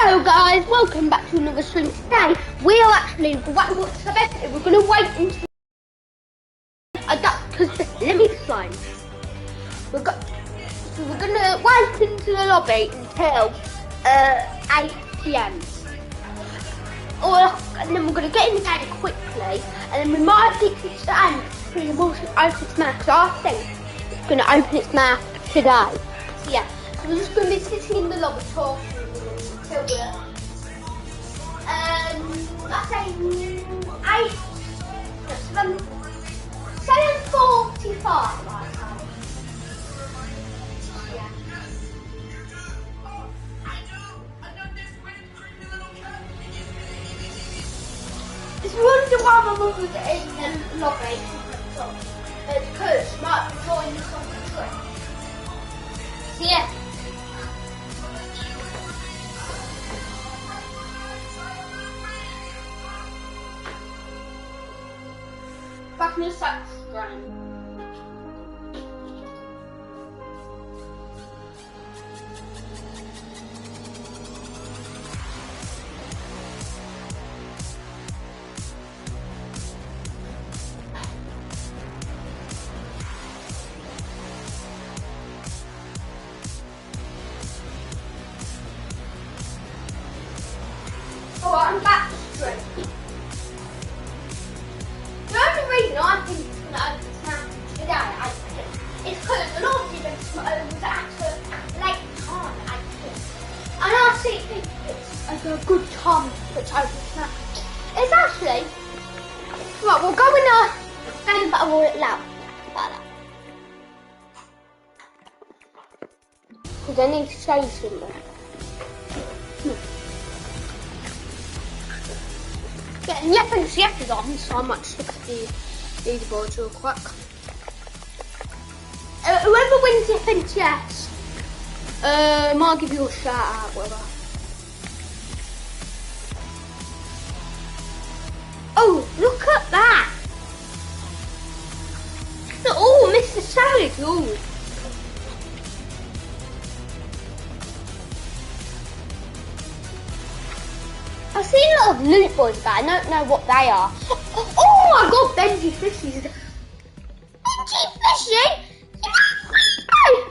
Hello guys, welcome back to another stream. Today we are actually we're going to wait until let me explain. We're going to wait into the lobby until 8 PM. And then we're going to get in the game quickly, and then we might get to stand pretty much open its mouth, because I think it's going to open its mouth today. So yeah, so we're just going to be sitting in the lobby talking until we're I say 7:45 right now. Yeah. If you wonder why my mum was in the lobby, it's because she might be joining us on the trip. So yeah. Back in the subscribe. Alright, I'm back to stream. The only reason I think it's going to open its mouth today, is because a lot of people was at a late time, actually. And I think it's a good time for it to open its mouth. It's actually, right, we'll go in there and but I will loud about that. Because I need to show you something. Getting yes is on, so I might just look at the leaderboards real quick. Whoever wins the yes, might give you a shout out, whatever. Oh, look at that! Oh, Mr. Savage, oh. I've seen a lot of loot boys, but I don't know what they are. Oh my god, Benji Fishy. Benji Fishy?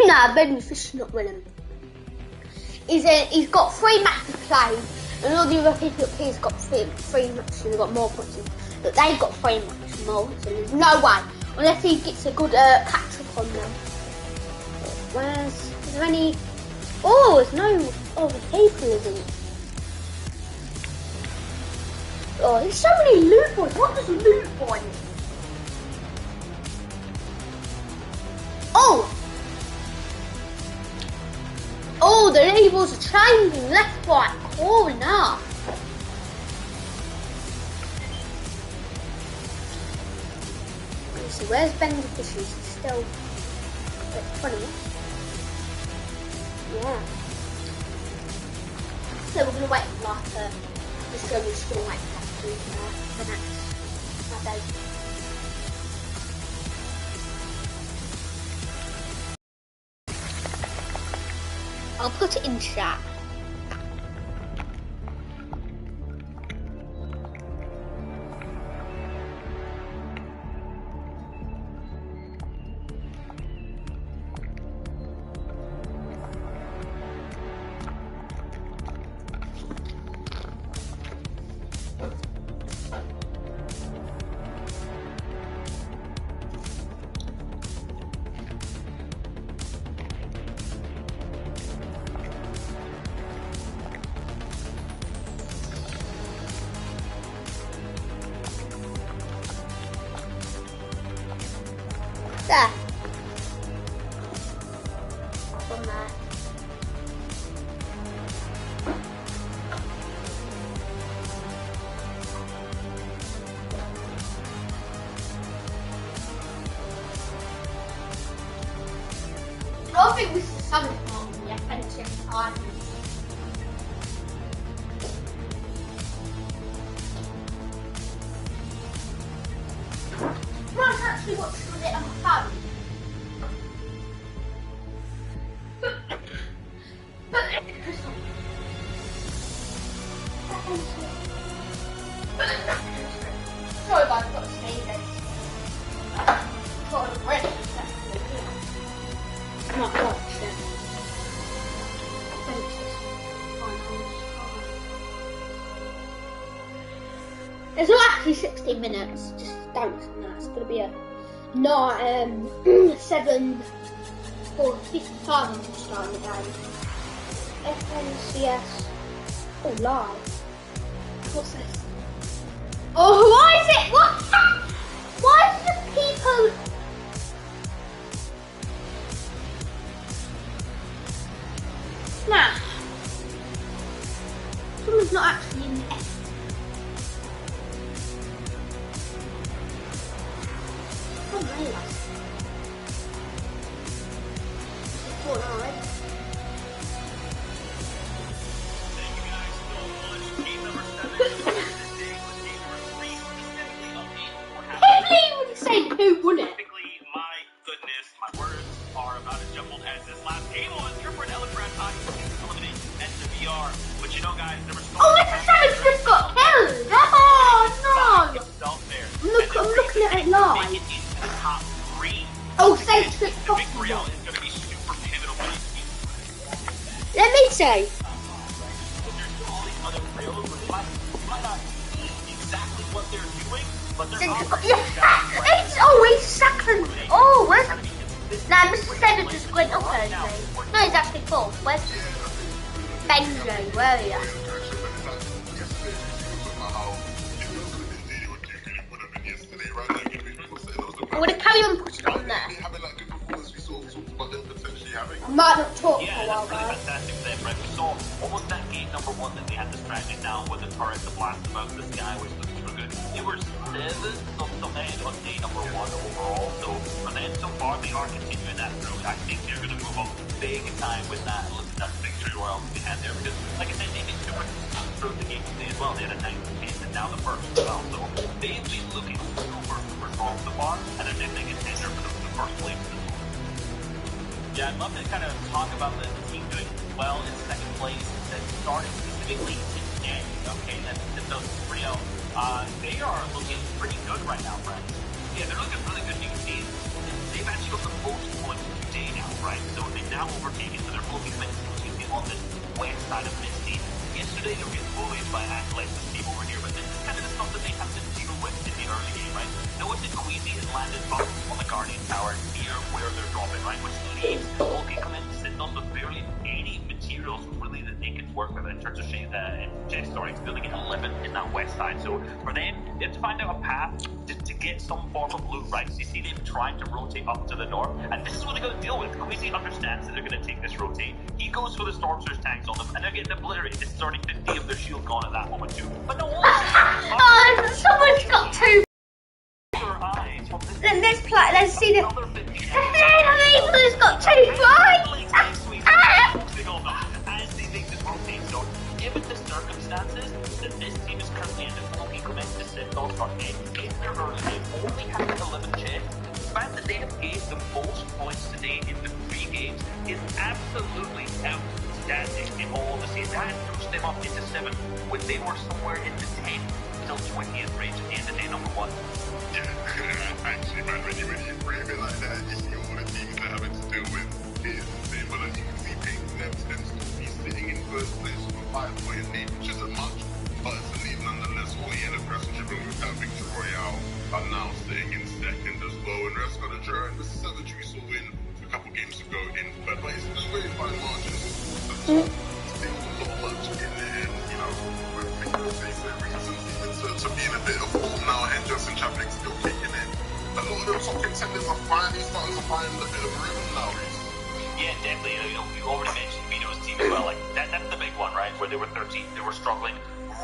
Nah, Benji Fishy's not winning. He's got 3 matches played, and all the other people up here's got 3 matches, and they've got more points. But they've got 3 matches more, so there's no way, unless he gets a good catch up on them. Is there any? Oh, there's no other people, isn't? Oh, there's so many loot boys. What does loot boy mean? Oh! Oh, the labels are changing left, right, corner. Let's see, where's Benji Fishy? He's still at 20. Yeah. So we're going to wait for like the show is still waiting. The next day. I'll put it in chat. There. From there. I think this is something on the offensive side. Might actually watch a bit on my phone. Sorry guys, I've got to sneeze it. Got a bread. Not much, yeah. It's not actually 16 minutes, just don't listen to that. It's going to be a 7:55 I'm starting the game. FNCS. Oh, live. What's this? Oh, why is it? What? Why is the people? Nah. Someone's not actually in the F. Oh, really? Who won it? My goodness, my words are about as jumbled as this last game was. Here for an Elephant eliminate SWR. But you know, guys, there was so oh, Mr. Savage just got killed! Oh, no! I'm looking at it live. Oh, Savage got possible. Let me see. It's always second. Oh, where's nah, Mr. Savage just went up there. No, he's actually fourth. Where's Benji? Where are you? I'm gonna carry on putting it on there. I might not talk for a while, guys. Fantastic there, right? We saw almost that gate number 1 that they had distracted down with the turret to blast about the sky, which looked super good. They were 7 of some men on day number 1 overall, so for them so far they are continuing that through. I think they're going to move up big time with that. Look at that victory royale they had there, because like I said, they've been super through the game today as well. They had a 9-10 and now the first as well, so they've been looking super strong so far, and they're definitely a contender for the first place. Yeah, I'd love to kind of talk about the team doing well in second place, that starting specifically today, okay, that's those 3-0. They are looking pretty good right now, friends. Yeah, they're looking really good. You can see they've actually got the most points today now, right? So they've now overtaken, so they're looking to on the west side of Misty. Yesterday they were getting bullied by Athletics team over here, but this is kind of the stuff that they have to deal with in the early game, right? Notice that Queasy has landed bombs on the Guardian Tower near where they're dropping, right? Which leaves Bulky come in to sit on with barely any materials really that they can work with in terms of chest storage, building an 11 in that west side. So for them, they have to find out a path to get some form of loot, right? So you see them trying to rotate up to the north, and this is what they got to deal with. Queasy understands that they're going to take this rotate. He goes for the Storm Surge tanks on them, and they're getting obliterated. This is already 50 of their shield gone at that moment too. But no, someone's got 2. Let's see the. He's got 2 points. As they make this rotate, so given the circumstances that this team is currently in, the only commit to sit those are in their early game, only having 11 chests. The fact that they have gained the most points today in the 3 games is absolutely outstanding in all the season. That pushed them up into 7 when they were somewhere in the 10 till 20th range at the end of day number 1. Yeah, actually, man, when you frame it like that, you see all the teams they're having to deal with is insane. But as you can see, Peyton Neves tends to be sitting in first place with a 5-point lead, which isn't much, but it's a lead nonetheless. All he had a passenger with that victory royale are now sitting in second as well, and rest got a draw. And this is Savage we saw win a couple games ago in third place. There's very fine margins. Still not much in there, and you know, with reasons to be in a bit of form now, and Justin Chapek still kicking in. A lot of them top contenders are finally starting to find a bit of rhythm now, Reece. Yeah, definitely. You know, you already mentioned Vito's team as well. Like that's the big one, right? Where they were 13, they were struggling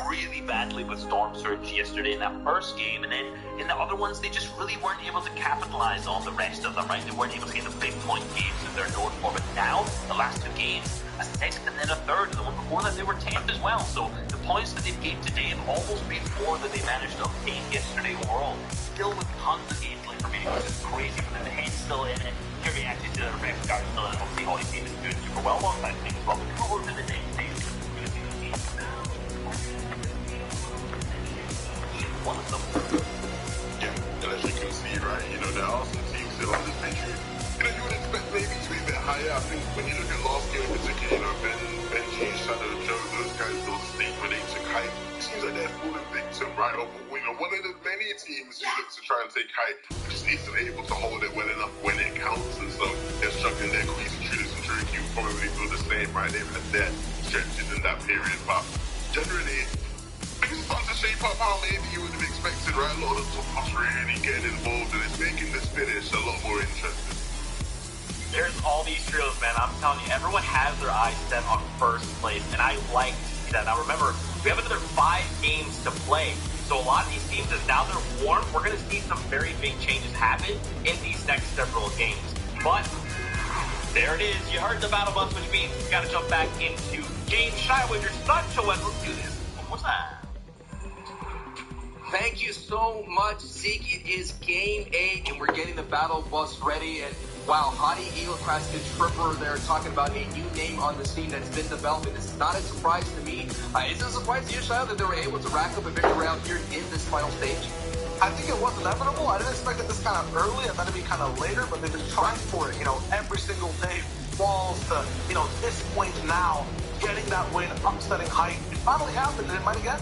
really badly with Storm Surge yesterday in that first game, and then in the other ones they just really weren't able to capitalize on the rest of them, right? They weren't able to get the big point games that they're known for. But now, the last 2 games, a 6th and then a 3rd, and the one before that they were 10th as well. So the points that they've gained today have almost been more than they managed to obtain yesterday overall. Still with tons of games left remaining, which is crazy. But then the head's still in it. Jerry actually to the ref guard still in it. Obviously, all his team is doing super well alongside things as well. But come over to the next stage. right over. You know, one of the many teams who look to try and take height just isn't able to hold it well enough when it counts, and so they're struggling there. Queasy Judas and Drake, you probably feel the same, right? They've had their stretches in that period, but generally, things start to shape up how maybe you would have expected, right? A lot of the top really getting involved, and it's making this finish a lot more interesting. There's all these trios, man. I'm telling you, everyone has their eyes set on first place, and I like to see that. Now remember, we have another 5 games to play, so a lot of these teams, as now they're warm, we're going to see some very big changes happen in these next several games. But there it is. You heard the battle bus, which means we got to jump back into game. Shy with your son, Joel. Let's do this. What's that? Thank you so much, Zeke. It is game 8, and we're getting the battle bus ready. And wow, Hottie Eelcrest and Tripper, they're talking about a new name on the scene that's been developing. This is not a surprise to me. Is it a surprise to you, Shia, that they were able to rack up a victory round here in this final stage? I think it was inevitable. I didn't expect it this kind of early. I thought it'd be kind of later, but they've been trying for it, you know, every single day. Falls to, you know, this point now, getting that win, upsetting height. It finally happened, and it might again.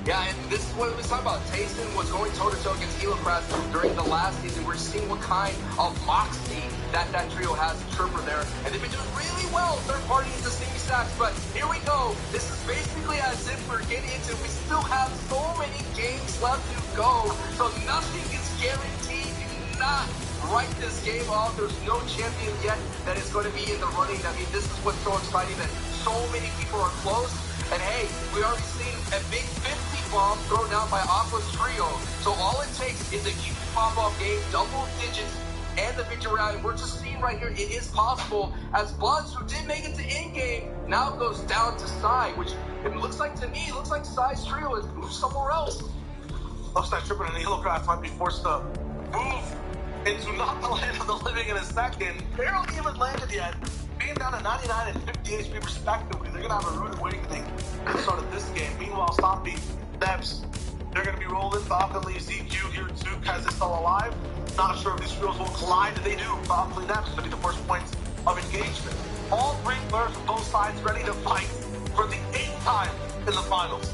Yeah, and this is what we was talking about. Tayson was going toe-to-toe against Eelcrest during the last season. We're seeing what kind of moxie that trio has, Tripper there. And they've been doing really well, third party into Stingy Stacks. But here we go. This is basically as if we're getting into, we still have so many games left to go. So nothing is guaranteed. Do not write this game off. There's no champion yet that is going to be in the running. I mean, this is what's so exciting, that so many people are close. And hey, we already seen a big 50 bomb thrown down by Aqua's trio. So all it takes is a huge pop-off game, double digits, and the victory round. And we're just seeing right here, it is possible, as Buzz, who did make it to in-game, now goes down to Psy, which it looks like to me, looks like Psy's trio has moved somewhere else. Looks like Tripper and Eelcrest might be forced to move into not the land of the living in a second. Barely even landed yet. Being down to 99 and 50 HP respectively, they're going to have a rude awakening at the start of this game. Meanwhile, Stompy, Nebs, they're going to be rolling. Falconly, ZQ here, Zuke is still alive. Not sure if these trios will collide. If they do, Falconly, Nebs going to be the first points of engagement. All 3 players from both sides ready to fight for the 8th time in the finals.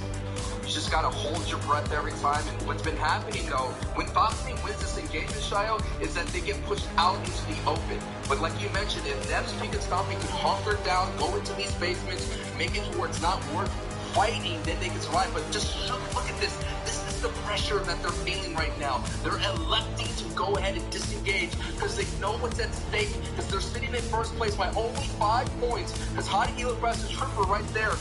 You just gotta hold your breath every time. And what's been happening though, when Boxing wins this engagement, Shio, is that they get pushed out into the open. But like you mentioned, if Nebs, Peak, and Stompy can hunker down, go into these basements, make it to where it's not worth fighting, then they can survive. But just look at this. This is the pressure that they're feeling right now. They're electing to go ahead and disengage because they know what's at stake, because they're sitting in first place by only 5 points, because Hottie Eelcrest and Tripper right there.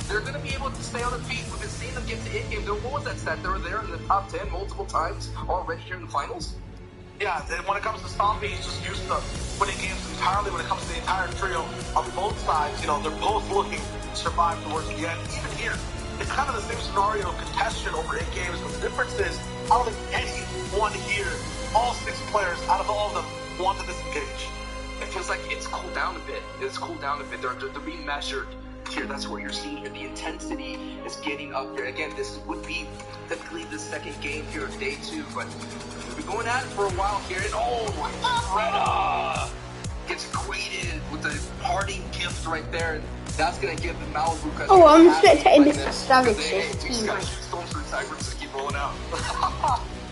They're going to be able to stay on their feet. We've been seeing them get to in-game. What was that stat? They were there in the top 10 multiple times already here in the finals? Yeah, and when it comes to Stompy, he's just used to winning games entirely. When it comes to the entire trio on both sides, you know, they're both looking to survive towards the end. Even here, it's kind of the same scenario of contention over 8 games, but the difference is, I don't think anyone here, all 6 players, out of all of them, want to disengage. It feels like it's cooled down a bit. It's cooled down a bit. They're being measured here. That's what you're seeing here. The intensity is getting up here. Again, this would be typically the second game here of day 2, but we've been going at it for a while here. And Greta gets greeted with the parting gift right there. And that's going to give the Malibu. Oh, I'm spectating this savage team. Just keep rolling out.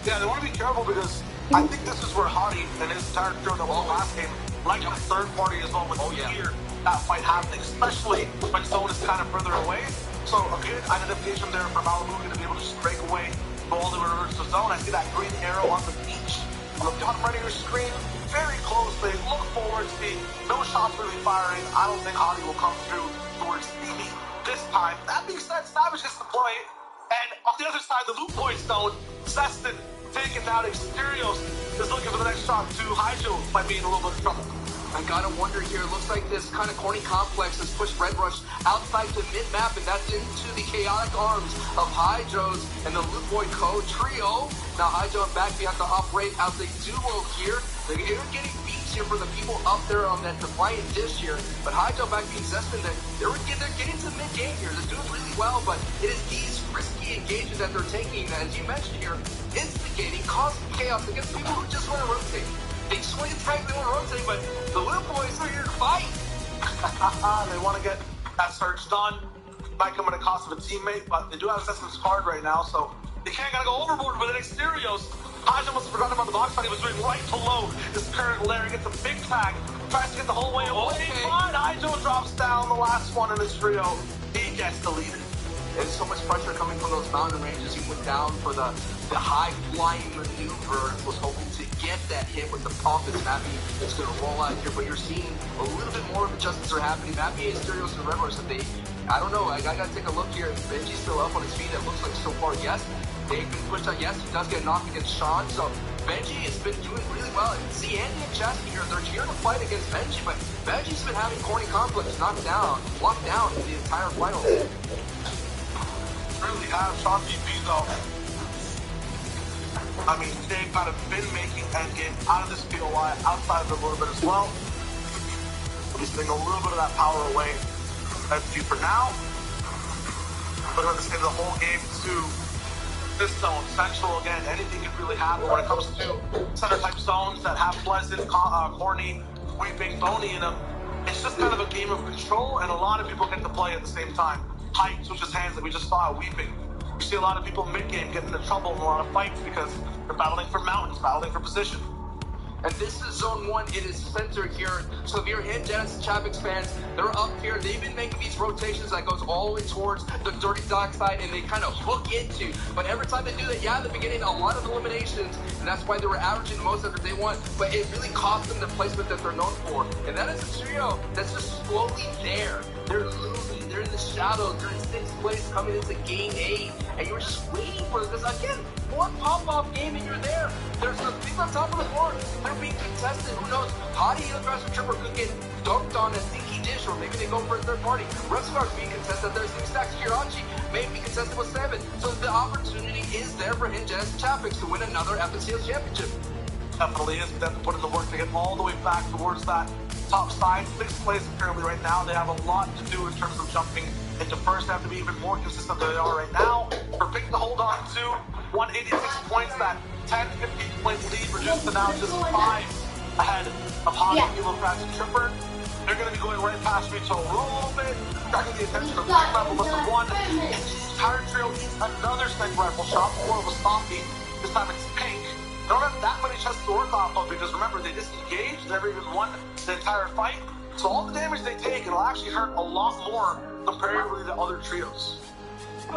Yeah, they want to be careful because I think this is where Hottie and his entire trio that won last game, like a third party as well, with here. That fight happening, especially when Zone is kind of further away. So a good identification there for Malibu to be able to just break away, go all the way reverse to Zone. I see that green arrow on the beach. On the bottom right of your screen, very closely. Look forward to seeing no shots really firing. I don't think Hottie will come through towards Stevie this time. That being said, Savage gets the play. And on the other side, the loot point Zone, Seston taking down Exteriors is looking for the next shot to Hydro, might be in a little bit of trouble. I gotta wonder here, it looks like this kind of corny complex has pushed Red Rush outside the mid-map, and that's into the chaotic arms of Hydros and the Loot Boy Co. trio. Now Hydro and Backby have to operate as a duo here. They're getting beats here for the people up there on that Defiant dish here, but Hydro, Backby, and Zestin, they're getting to mid-game here. They're doing really well, but it is these risky engagements that they're taking, as you mentioned here, instigating, causing chaos against people who just want to rotate. They swing attack, they want to rotate, but the little boys are here to fight. They want to get that search done. might come at a cost of a teammate, but they do have Assassin's card right now, so they can't gotta go overboard with an Exterios. Haja must have forgotten about the box fight he was doing right to low. His current Larry gets a big tag, tries to get the whole way away, but Ijo drops down the last one in his trio. He gets deleted. There's so much pressure coming from those mountain ranges. He went down for the high flying maneuver and was hoping to get that hit with the pump. It's Mappy that's going to roll out here, but you're seeing a little bit more of adjustments are happening. Mappy and Asterios and Red Rush, I don't know, I got to take a look here. Benji's still up on his feet. It looks like so far, yes, they've been pushed out. Yes, he does get knocked against Sean, so Benji has been doing really well. See, Andy and Chasty here, they're here to fight against Benji, but Benji's been having corny conflicts locked down in the entire finals. Really have Sean VP though. I mean, they've kind of been making endgame out of this POI, outside of it a little bit as well. Just taking a little bit of that power away. FG for now. But we're going to save the whole game to this zone. Central, again, anything can really happen when it comes to center type zones that have Pleasant, Corny, Weeping, Bony in them. It's just kind of a game of control, and a lot of people get to play at the same time. Height switches hands like we just saw at Weeping. You see a lot of people mid-game get into trouble in a lot of fights because they're battling for mountains, battling for position. And this is Zone 1. It is center here. So if you're Genesis Chapix fans, they're up here. They've been making these rotations that goes all the way towards the Dirty Dock side, and they kind of hook into. But every time they do that, yeah, at the beginning, a lot of eliminations, and that's why they were averaging the most after day one. But it really cost them the placement that they're known for. And that is a trio that's just slowly there. They're losing. They're in the shadows. They're in 6th place coming into game 8. And you're just waiting for this. Again, one pop-off game and you're there. There's the people on top of the board. They're being contested. Who knows? Hottie and the Aggressive Tripper could get dunked on a stinky dish, or maybe they go for a third party. Reservoir's being contested. There's 6 stacks. Kirachi may be contested with 7. So the opportunity is there for Genesis Chapix to win another FNCS championship. Definitely is. They have to put in the work to get all the way back towards that top side. 6th place apparently right now. They have a lot to do in terms of jumping into first. They have to be even more consistent than they are right now. For Pink to hold on to 186 points, that 10, 15 point lead reduced to now just 5 ahead of Hottie, Elo Crash, and Tripper. They're going to be going right past me to roll a little bit, dragging the attention of Pink Level with the 1. Entire trio needs another sniper rifle shot, more of a stompy. This time it's Pink. They don't have that many chances to work off of because remember, they disengaged, never even won the entire fight. So all the damage they take, it'll actually hurt a lot more comparatively to other trios.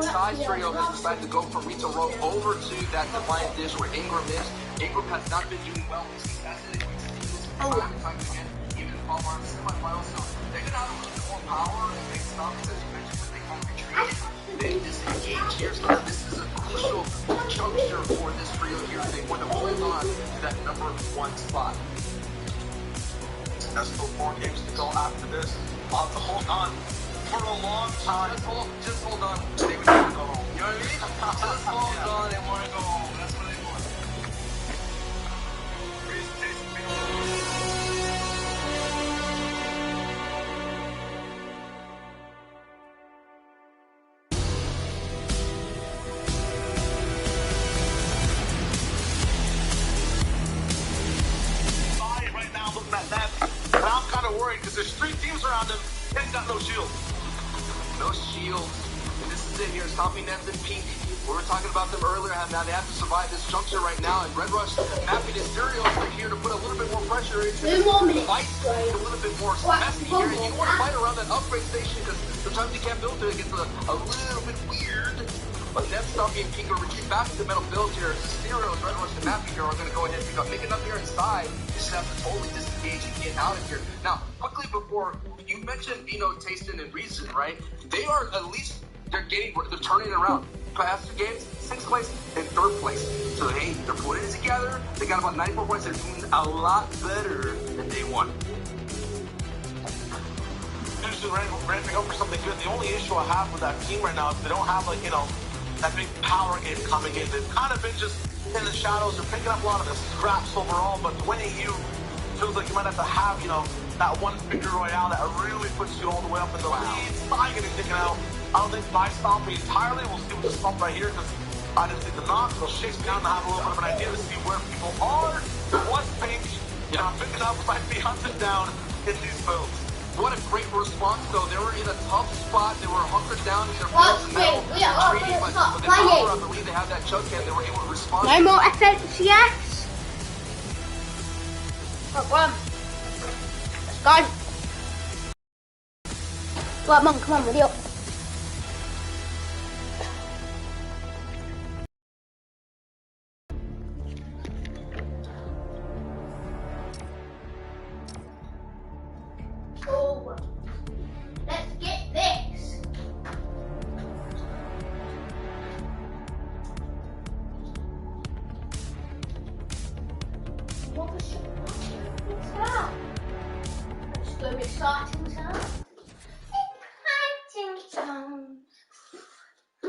Sky's trio has decided to go from Rita Rogue over to that Defiant Dish where Ingram is. Ingram has not been doing well this season. Time again, even in Palmar semifinals. So they're going to have a little bit more power and big stuff, as you mentioned, but they kind of retreated. They disengaged here, so this is a crucial juncture for this trio here. They want to hold on to that number 1 spot. There's still 4 games to go after this. We'll have to hold on for a long time. Just hold on. They would want to go home. You know what I mean? Just hold on and want to go home. That's what they want. Right now, looking at that, and I'm kind of worried because there's 3 teams around him. He's got no shield. No shield. And this is it here. Stomping Nets and Pink. We were talking about them earlier. Now they have to survive this juncture right now. And Red Rush, Mappy, and Asterios are here to put a little bit more pressure into the fight. A little bit more messy here. And you want to fight around that upgrade station because sometimes you can't build it. It gets a little bit weird. But Nets, Stomping, and Pink are retreat back to the middle build here. Asterios, Red Rush, and Mappy here are going to go ahead and pick up. Making up here inside. You just have to totally disengage and get out of here. Now, quickly before, you mentioned, Tastin and Reason, right? They are at least, they're turning it around. Past 2 games, 6th place and 3rd place. So, hey, they're putting it together. They got about 94 points. They're doing a lot better than day 1. Usually ramping up for something good. The only issue I have with that team right now is they don't have, that big power game coming in. They've kind of been just in the shadows. They're picking up a lot of the scraps overall, but winning you feels like you might have to have, that one victory royale that really puts you all the way up in the lead. Spy getting taken out. I don't think by stomping entirely. We'll see what the stomp right here because I didn't see the knock. So shakes me down to have a little bit of an idea to see where people are. What's Pink, picking up might be hunted down in these builds. What a great response, though. They were in a tough spot. They were hunkered down in their Well, fields and metal. we are up Retreating, and but it's not with the playing. power, I believe they have that choke and they were able to respond. No more offense, yes. Come on. Let's go. Right, Mum, come on, ready up. Oh, let's get this. Mothership. What's that? Let's go exciting sound. Exciting sound. My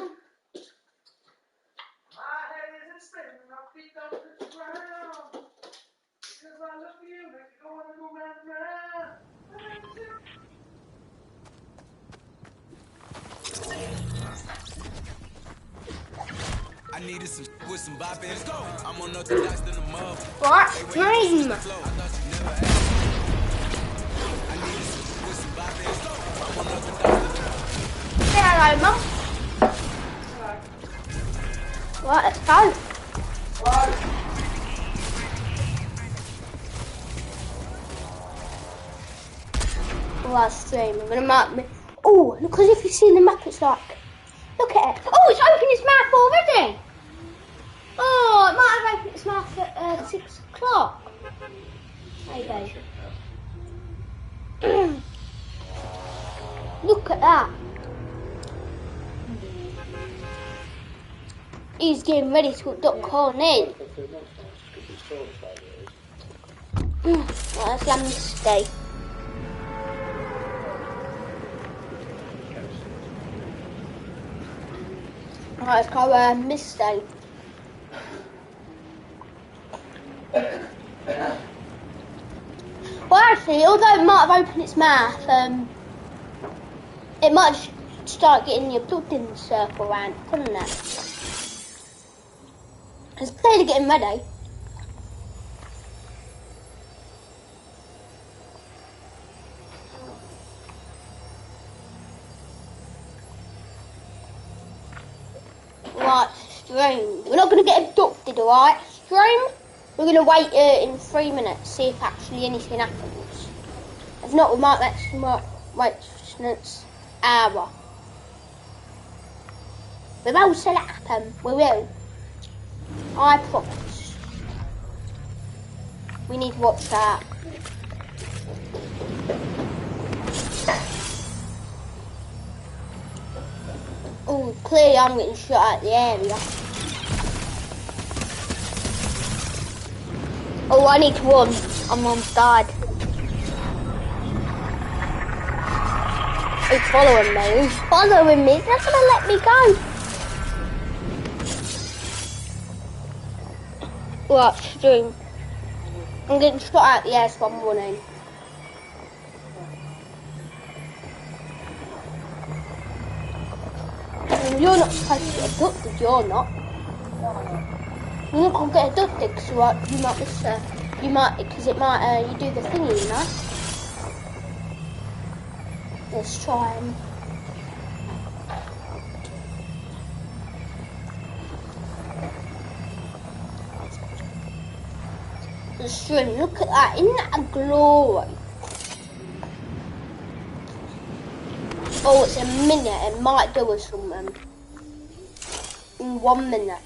head isn't spinning, my feet don't touch the ground. Because I love you, make you wanna go round and round. I needed some with some bop in. Let's go. I'm on nothing less than a mug. What? Dream. I thought you never asked. I needed some with some bop in. Let's go. I'm on nothing less than a Say hello, Mum. Right, let's go. Right, stream. I'm gonna mark me. Oh, because if you see the map, it's like. Look at it. Oh, it's opened its mouth already. Oh, it might have opened its mouth at 6 o'clock. Maybe. Look at that. He's getting ready to duck corn in. Right, let's land this steak. Right, let's go mistake. Well, actually, although it might have opened its mouth, it might start getting your blood in the circle around, couldn't it? It's clearly getting ready. Right, stream. We're not going to get abducted, alright? Stream? We're going to wait in 3 minutes, see if actually anything happens. If not, we might wait for an hour. We will see it happen. We will. I promise. We need to watch that. Oh, clearly I'm getting shot at the area. Oh, I need to run. My mum's died. He's following me. He's following me. He's not going to let me go. Right, stream. I'm getting shot at the air, so I'm running. You're not supposed to get abducted, you're not. You're not going to get abducted because you might miss, because it might, you do the thingy, you know? Let's try and... The stream, look at that, isn't that a glory? Oh, it's a minute, it might do us something. In 1 minute.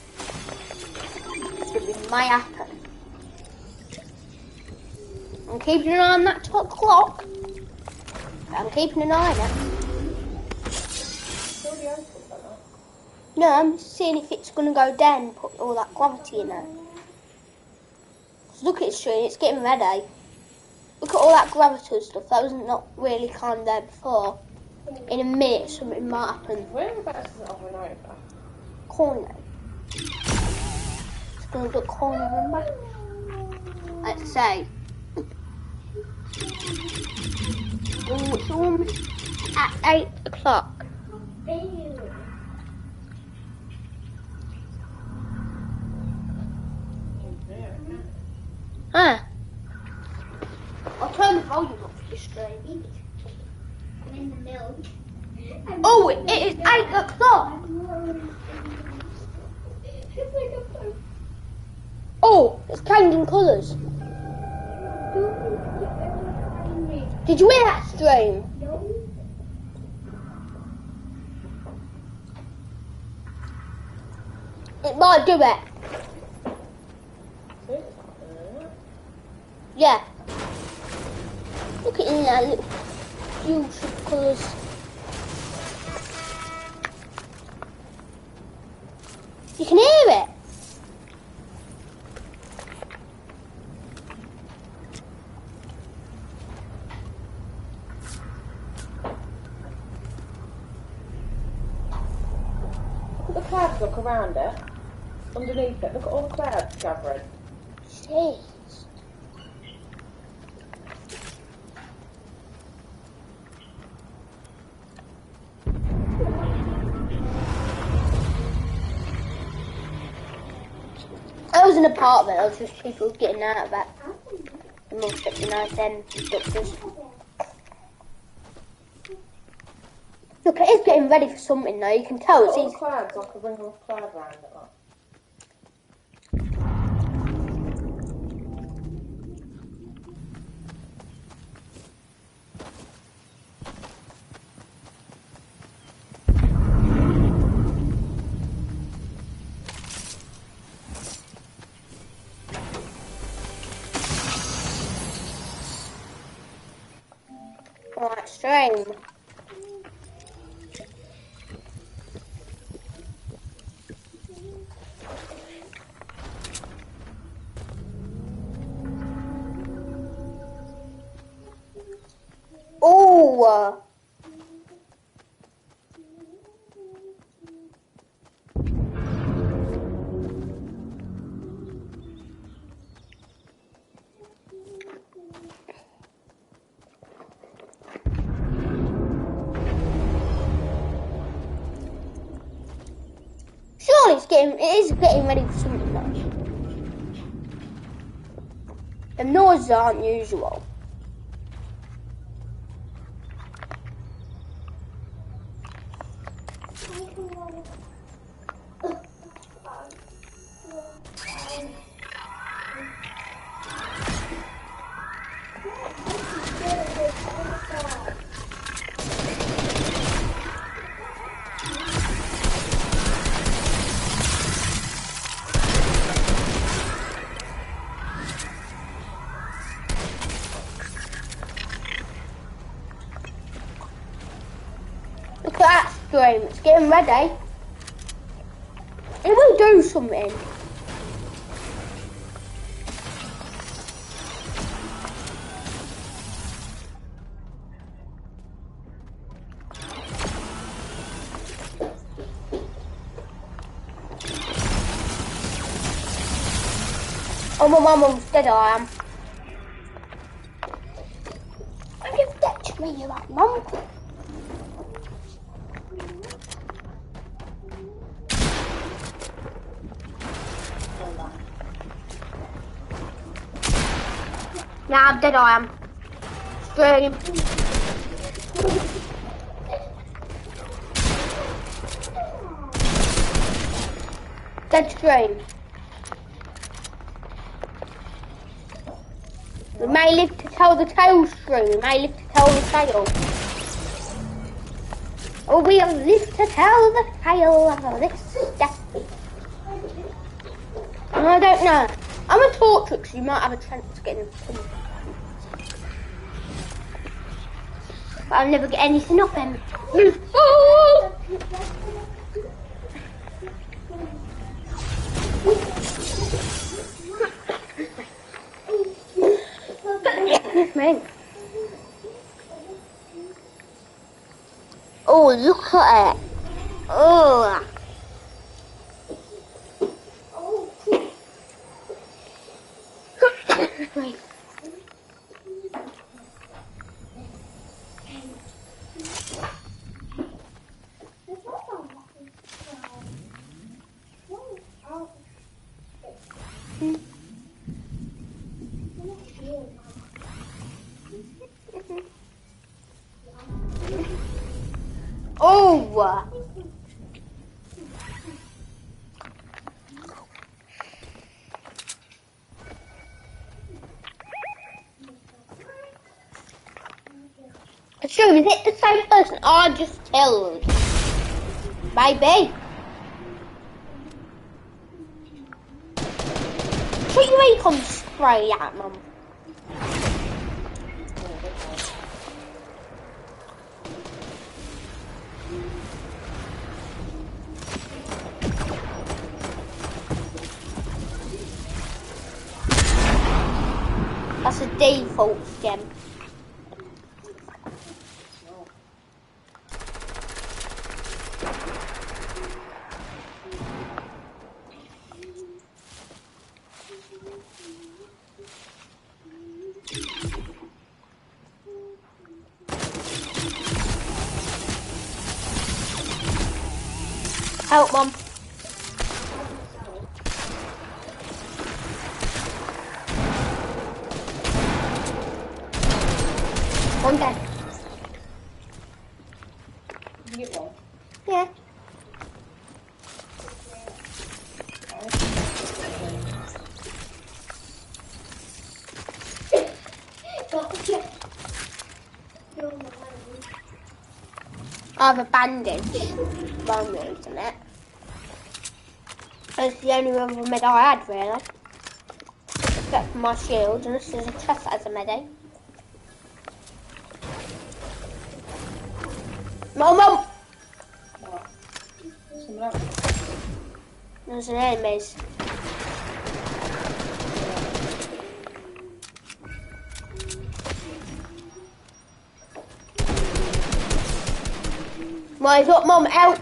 It might happen. I'm keeping an eye on that clock. I'm keeping an eye on it. No, I'm seeing if it's going to go down and put all that gravity in it. Look at it, stream, it's getting ready. Look at all that gravity stuff, that was not really kind of there before. In a minute, something might happen. Whereabouts is it overnight? Corner. It's going to look corner, remember? Let's say. Oh, it's almost at 8 o'clock. Huh? I'll turn the volume up for the stream. Oh, it is 8 o'clock. Oh, it's changing colours. Did you hear that stream? It might do it. Yeah. Look at it in there, little beautiful colours. You can hear it. Look at the clouds, look around it. Underneath it, look at all the clouds gathering. Jeez. I was in an apartment, there was just people getting out of that. The more 5910 doctors. Look, it is getting ready for something though, you can tell it's All easy. clouds, like a ring of cloud around it. Like. Right, stream. Oh! Surely it is getting ready for something nice. The noises aren't usual. Look at that stream, it's getting ready. It will do something. Oh, my mum's dead, I am. Don't you touch me, you like, mum. Nah, I'm dead, I am. Stream. Dead stream. We may live to tell the tale, stream. We may live to tell the tale. Or we'll live to tell the tale of this death. I don't know. I'm a torture, so you might have a chance to get in. But I'll never get anything off him. Me. Oh, look at it. Oh. Right. Oh! Sure, is it the same person I just killed? Maybe. Shoot your recon spray at them. That's a default skin. Help, Mum. One dead. Did you get one? Yeah. I have a bandage. Bandage, isn't it? That's the only other med I had, really. Except for my shield, and this is a chest that has a med. Mum! What? Someone else? There's an enemies. Rise up, Mum, help!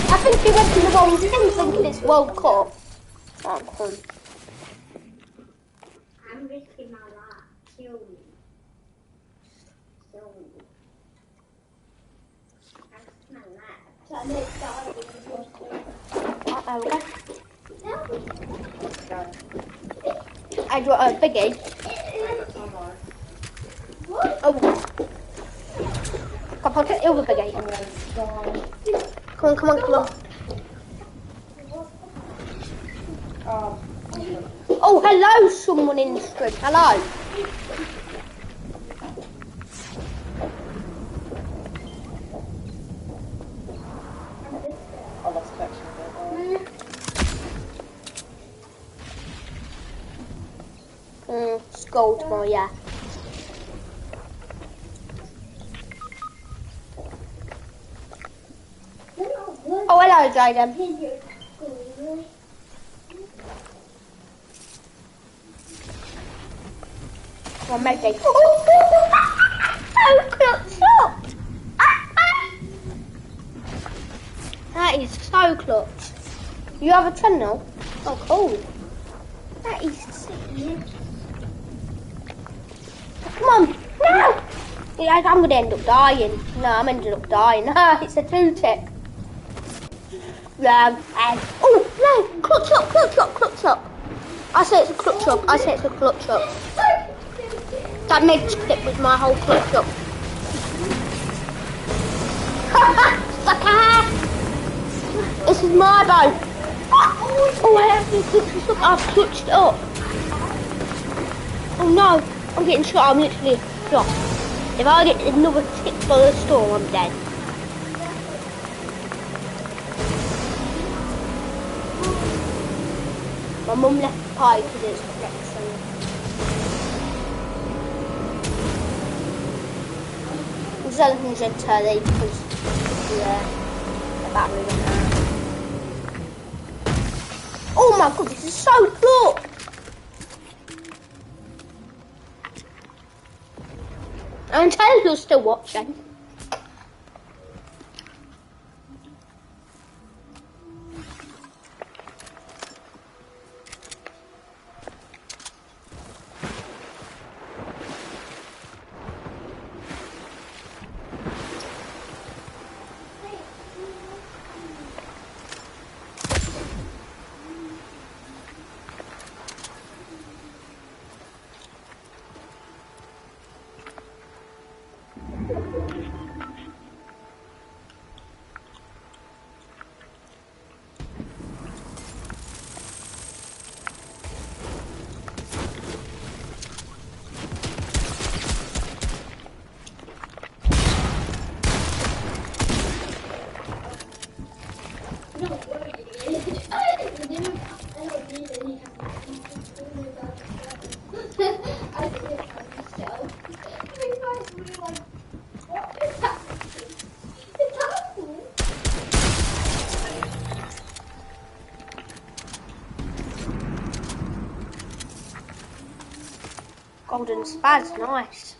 I think you went to the wrong thing thinking it's World Cup. Oh, cool. I'm risking my life. Kill me. Kill me. That's my life. So I know it's I got a biggie. Oh. Come on, get the other biggie. Come on, come on, come on. Oh, hello, someone in the street. Hello. I lost connection with it. Skull tomorrow, yeah. Oh, hello, Jaden. Come on, make it. Oh, so clutched up. That is so clutch. You have a channel? Oh, cool. That is sick. Come on, no! Yeah, I'm going to end up dying. No, I'm ending up dying. No, it's a 2-tick. Oh, no, clutch up, clutch up, clutch up. I say it's a clutch up, I say it's a clutch up. That med clip was my whole clutch up. This is my boat. Oh, I have to clutch this up. I've clutched up. Oh no, I'm getting shot. I'm literally shot. If I get another tick for the storm, I'm dead. My mum left the pie because it's next to me. Zelda's in Turley because the battery went out. Oh my god, this is so cool! And tell us you're still watching. Golden spaz, nice.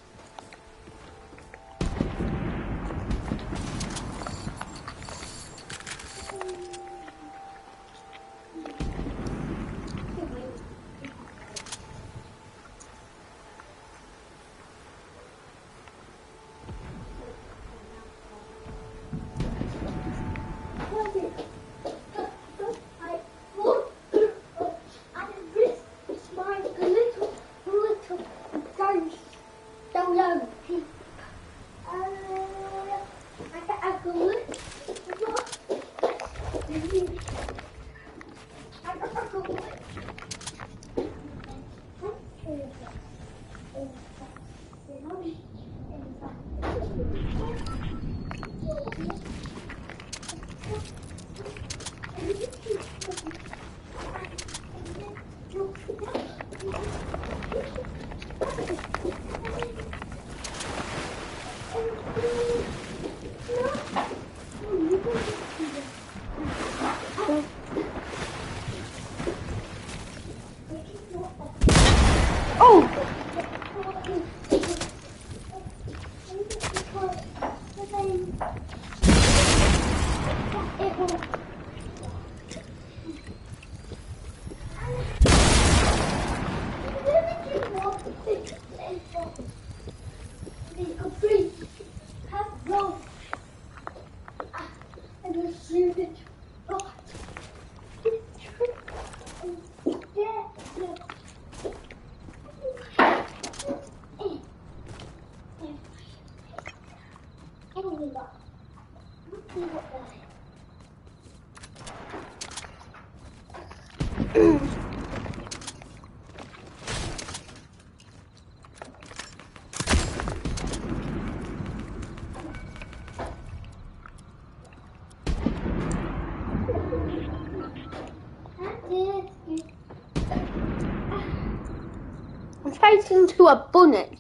I'm facing to a bunny.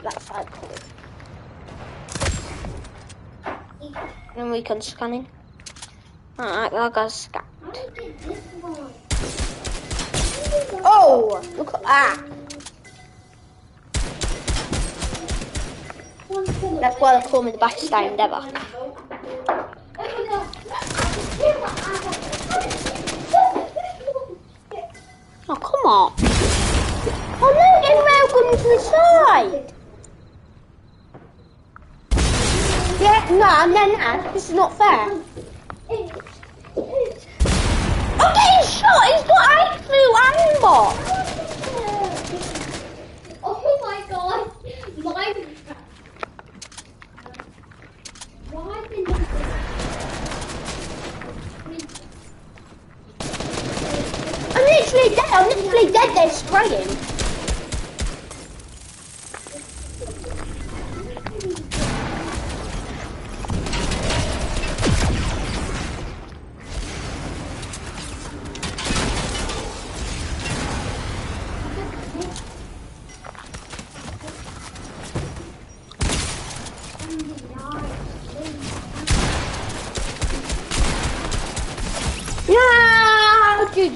That side. Then we can scan him. Alright, that guy's scanned. Oh, look at that. That's why they call me the best stand ever. Oh, come on. Oh no, there's railgun to the side. Yeah, no, this is not fair. I'm getting shot, he's got through ammo. Oh my god, I'm literally dead, they're spraying. GG.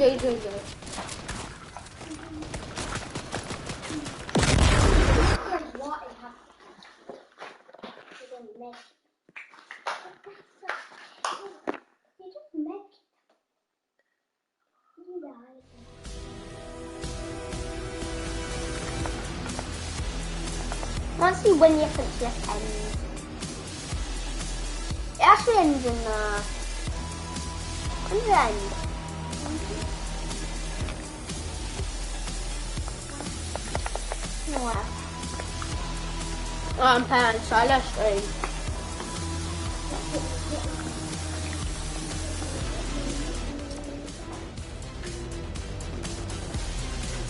I want to see when the FNCS ends. It actually ends in when does it end? No. I'm playing solo stream.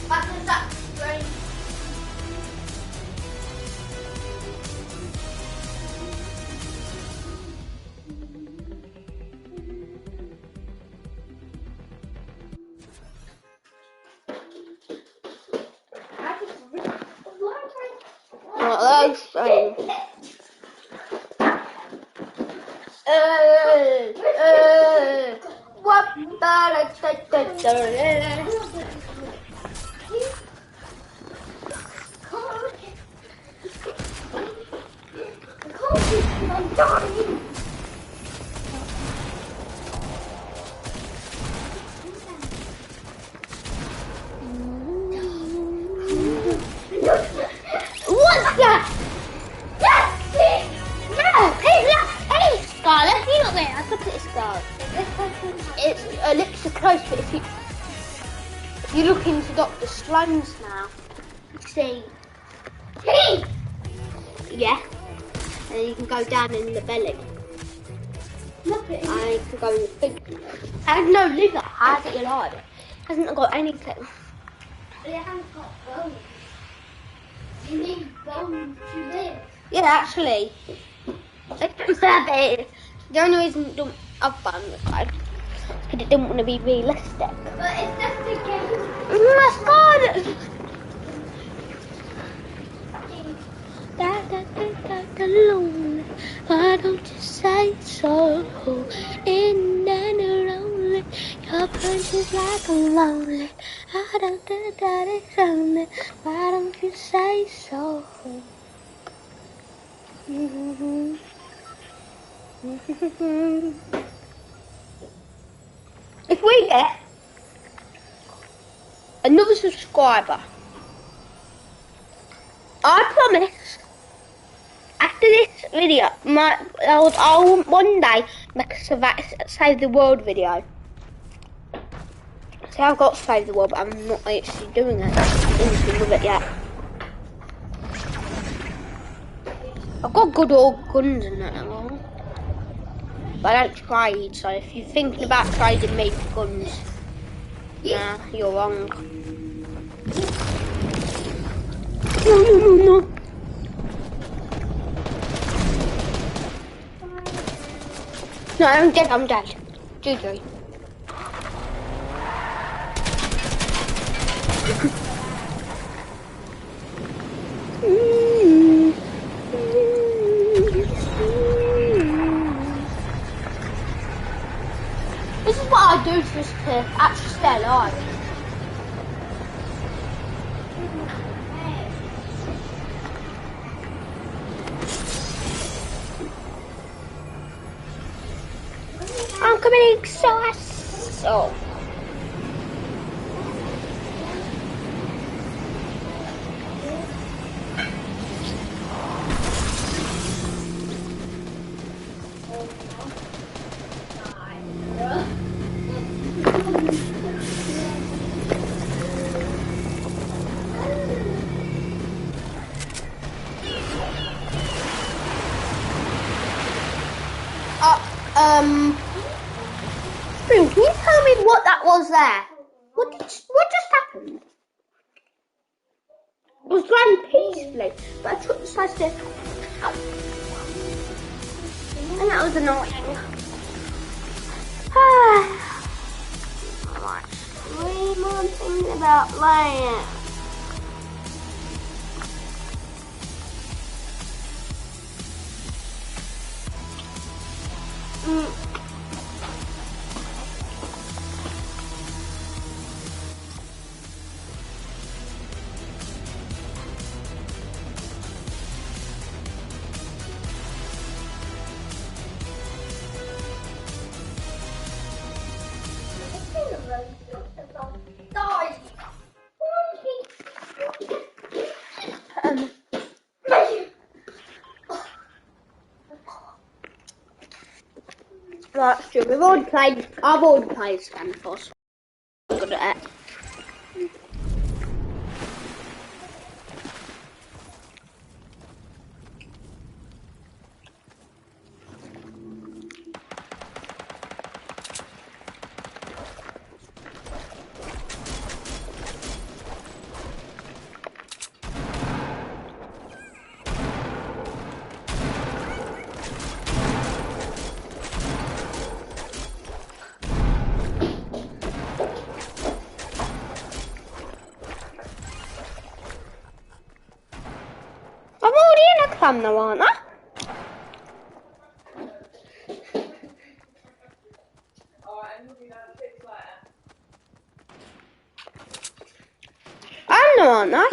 What is that stream? Hello stream. What I'm dying. What's that? That's it! No! Hey, Scarlet, you look there. I could put it Scarlet. It's lips are close, but if you look into Dr. Sloan's now, see. Hey! Yeah. And you can go down in the belly. Look at And you can go in the thing. It has no liver. How's it alive? It hasn't got anything. It hasn't got bones. You need bones to live. Yeah, actually. The only reason I've found the guy because it didn't want to be realistic. But it's just a game. That's fun! Lonely. Why don't you say so? In and lonely, your punch is like a lonely. I don't think that it's lonely. Why don't you say so? If we get another subscriber, I promise, after this video, I'll one day make a Save the World video. See, I've got Save the World, but I'm not actually doing it. Anything with it yet. I've got good old guns in it, but I don't trade. So if you're thinking about trading me for guns, nah, you're wrong. No. No, I'm dead. GG. This is what I do just to actually stay alive. I'm coming so. Spring, can you tell me what that was there? What just happened? It was going peacefully, but I took the side step. And that was annoying. Alright, 3 more things about playing. Right, Stu, I've already played Scanforce. So I'm good at it. a clan though, aren't they? I know, aren't they?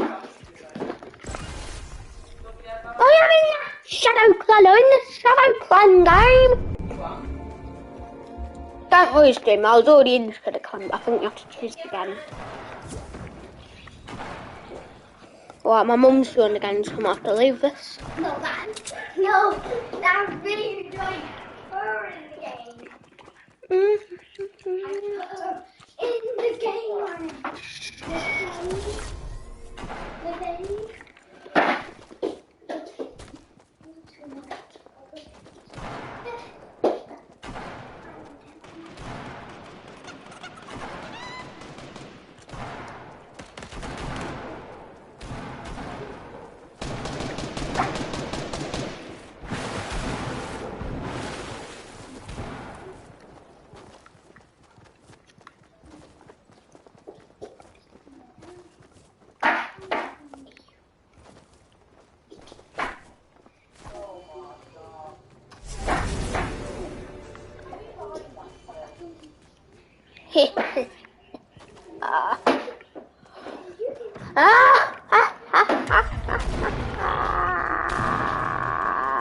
Oh yeah, in the Shadow Clan, in the Shadow Clan game. Don't worry, Stream, I was already in the Shadow Clan, but I think you have to choose again. Right, my mum's joined again, so I might have to leave this. No, that's really enjoying her in the game. I put her in the game. The game.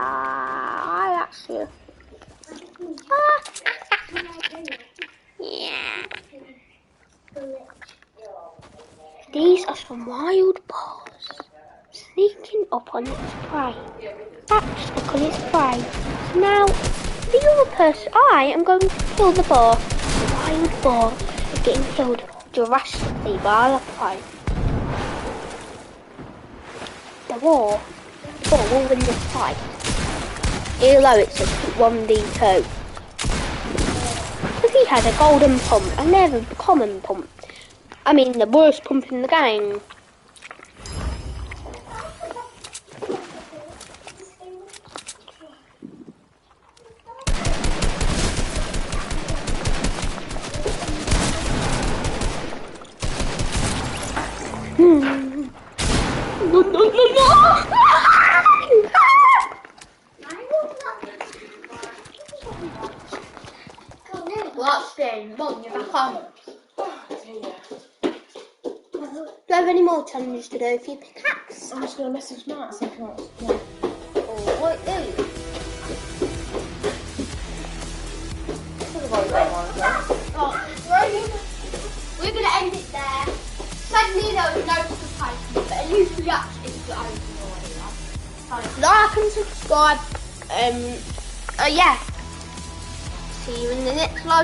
That's you. Yeah. These are some wild boars sneaking up on its prey. That's because it's prey. So now, the other person, I am going to kill the boar. The wild boar is getting killed drastically by the prey. The boar will win this fight. Although it's a 1v2. Because he had a golden pump and never a common pump. I mean, the worst pump in the game. No. What's been? Mum, you're back on. Do you have any more challenges to do for your pickaxe? I'm just going to message Matt and see if he wants to play. Oh, what do? We're going to end it there. Sadly, there was no subscribers, but at least we actually got over. Like and subscribe. Yeah. See you in the next live.